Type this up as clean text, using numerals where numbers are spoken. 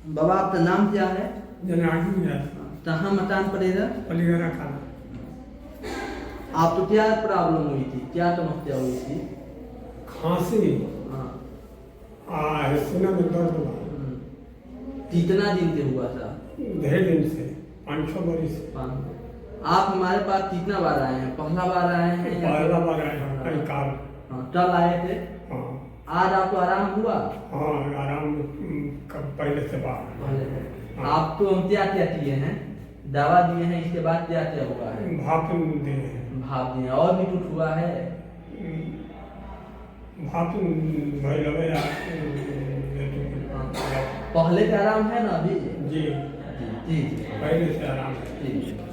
बाबा आपका नाम क्या है? जनागी है कहाँ मकान पड़ेगा? पलीगरा खाना। आपको क्या प्रॉब्लम हुई थी, क्या समस्या हुई थी? खांसी हाँ। सीना में दर्द हुआ कितना दिन से हुआ था? ढेर दिन से 5-6 बरिस से। आप हमारे पास कितना बार आए हैं? पहला बार आए हैं या पहला बार आए हैं कई काल। हाँ, कल आए थे। हाँ आज आपको आराम हुआ? हाँ आराम कब पहले से बाहर। पहले से। आपको हम क्या क्या किए हैं? दवा दिए हैं, इसके बाद क्या क्या हुआ है? भाप दिए हैं। भाप दिए, और भी कुछ हुआ है? भाप भाई लगे पहले का आराम है ना अभी? जी जी जी पहले से आराम है। जी।